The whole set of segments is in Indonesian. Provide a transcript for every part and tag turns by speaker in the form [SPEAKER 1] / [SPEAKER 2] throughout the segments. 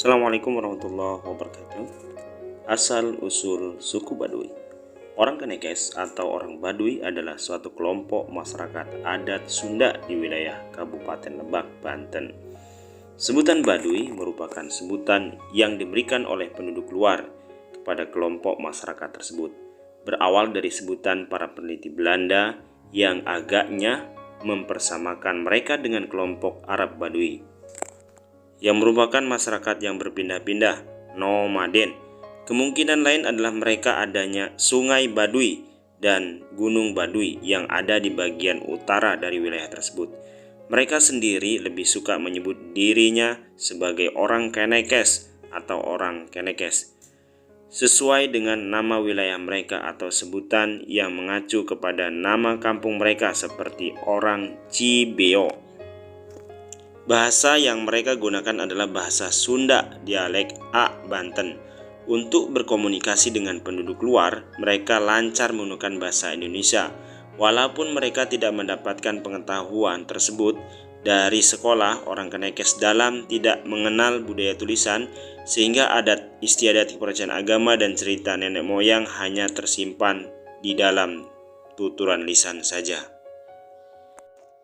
[SPEAKER 1] Assalamualaikum warahmatullahi wabarakatuh. Asal-usul suku Baduy. Orang Kenekes atau orang Baduy adalah suatu kelompok masyarakat adat Sunda di wilayah Kabupaten Lebak, Banten. Sebutan Baduy merupakan sebutan yang diberikan oleh penduduk luar kepada kelompok masyarakat tersebut. Berawal dari sebutan para peneliti Belanda yang agaknya mempersamakan mereka dengan kelompok Arab Baduy, yang merupakan masyarakat yang berpindah-pindah, nomaden. Kemungkinan lain adalah mereka adanya Sungai Baduy dan Gunung Baduy yang ada di bagian utara dari wilayah tersebut. Mereka sendiri lebih suka menyebut dirinya sebagai orang Kenekes atau orang Kenekes, sesuai dengan nama wilayah mereka atau sebutan yang mengacu kepada nama kampung mereka seperti orang Cibeo. Bahasa yang mereka gunakan adalah bahasa Sunda, dialek A Banten. Untuk berkomunikasi dengan penduduk luar, mereka lancar menggunakan bahasa Indonesia. Walaupun mereka tidak mendapatkan pengetahuan tersebut dari sekolah, orang Kenekes dalam tidak mengenal budaya tulisan, sehingga adat istiadat kepercayaan agama dan cerita nenek moyang hanya tersimpan di dalam tuturan lisan saja.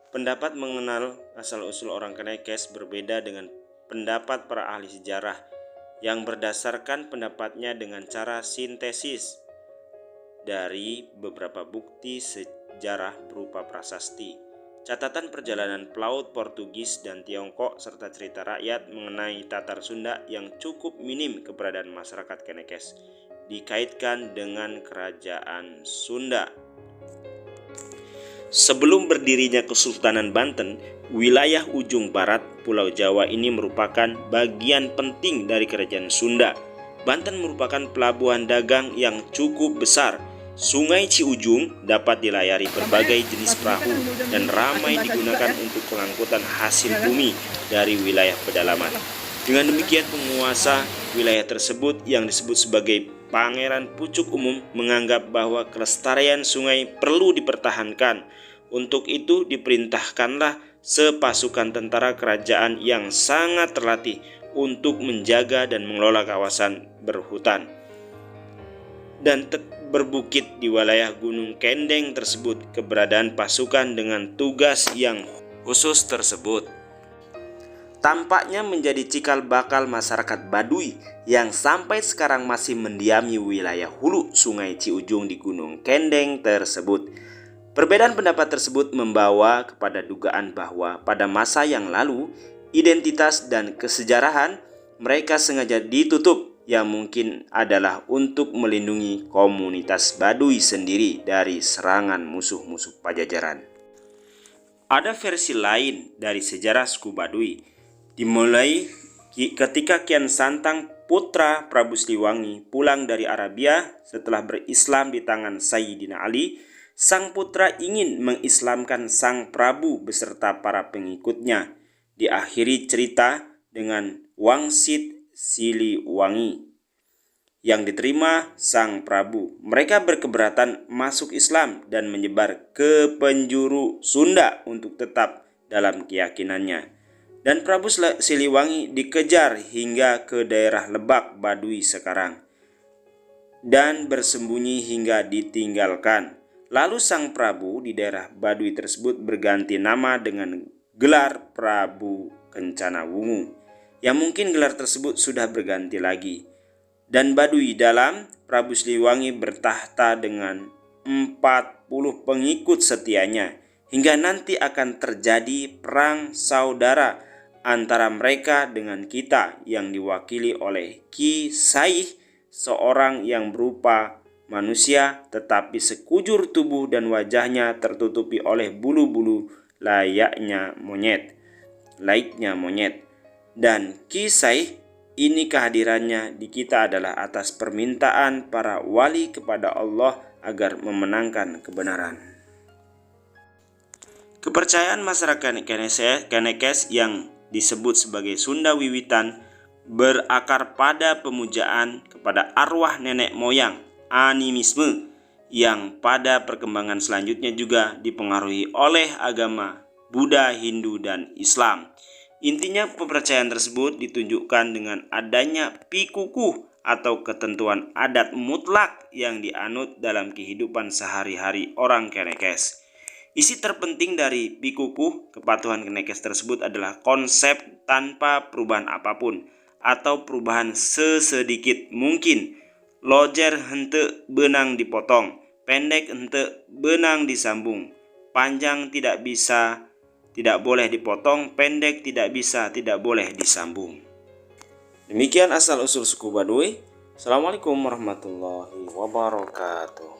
[SPEAKER 1] Pendapat mengenal asal-usul orang Kenekes berbeda dengan pendapat para ahli sejarah yang berdasarkan pendapatnya dengan cara sintesis dari beberapa bukti sejarah berupa prasasti, catatan perjalanan pelaut Portugis dan Tiongkok, serta cerita rakyat mengenai Tatar Sunda yang cukup minim keberadaan masyarakat Kenekes dikaitkan dengan kerajaan Sunda. Sebelum berdirinya Kesultanan Banten, wilayah ujung barat Pulau Jawa ini merupakan bagian penting dari kerajaan Sunda. Banten merupakan pelabuhan dagang yang cukup besar. Sungai Ciujung dapat dilayari berbagai jenis perahu dan ramai digunakan untuk pengangkutan hasil bumi dari wilayah pedalaman. Dengan demikian, penguasa wilayah tersebut yang disebut sebagai Pangeran Pucuk Umum menganggap bahwa kelestarian sungai perlu dipertahankan. Untuk itu diperintahkanlah sepasukan tentara kerajaan yang sangat terlatih untuk menjaga dan mengelola kawasan berhutan dan berbukit di wilayah Gunung Kendeng tersebut. Keberadaan pasukan dengan tugas yang khusus tersebut tampaknya menjadi cikal bakal masyarakat Baduy yang sampai sekarang masih mendiami wilayah hulu Sungai Ciujung di Gunung Kendeng tersebut. Perbedaan pendapat tersebut membawa kepada dugaan bahwa pada masa yang lalu identitas dan kesejarahan mereka sengaja ditutup, yang mungkin adalah untuk melindungi komunitas Baduy sendiri dari serangan musuh-musuh Pajajaran. Ada versi lain dari sejarah suku Baduy, dimulai ketika Kian Santang, putra Prabu Siliwangi, pulang dari Arabia setelah berislam di tangan Sayyidina Ali. Sang putra ingin mengislamkan sang Prabu beserta para pengikutnya. Diakhiri cerita dengan Wangsit Siliwangi yang diterima sang Prabu. Mereka berkeberatan masuk Islam dan menyebar ke penjuru Sunda untuk tetap dalam keyakinannya. Dan Prabu Siliwangi dikejar hingga ke daerah Lebak Baduy sekarang dan bersembunyi hingga ditinggalkan. Lalu sang Prabu di daerah Baduy tersebut berganti nama dengan gelar Prabu Kencana Wungu, yang mungkin gelar tersebut sudah berganti lagi. Dan Baduy dalam Prabu Siliwangi bertahta dengan 40 pengikut setianya, hingga nanti akan terjadi perang saudara antara mereka dengan kita yang diwakili oleh Ki Saih, seorang yang berupa manusia tetapi sekujur tubuh dan wajahnya tertutupi oleh bulu-bulu layaknya monyet. Dan Ki Saih ini kehadirannya di kita adalah atas permintaan para wali kepada Allah agar memenangkan kebenaran. Kepercayaan masyarakat Kenekes yang disebut sebagai Sunda Wiwitan berakar pada pemujaan kepada arwah nenek moyang, animisme, yang pada perkembangan selanjutnya juga dipengaruhi oleh agama Buddha, Hindu, dan Islam. Intinya kepercayaan tersebut ditunjukkan dengan adanya pikukuh atau ketentuan adat mutlak yang dianut dalam kehidupan sehari-hari orang Kenekes. Isi terpenting dari pikukuh kepatuhan Kenekes tersebut adalah konsep tanpa perubahan apapun atau perubahan sesedikit mungkin. Lojer hente benang dipotong, pendek hente benang disambung, panjang tidak boleh dipotong, pendek tidak boleh disambung. Demikian asal usul suku Baduy. Assalamualaikum warahmatullahi wabarakatuh.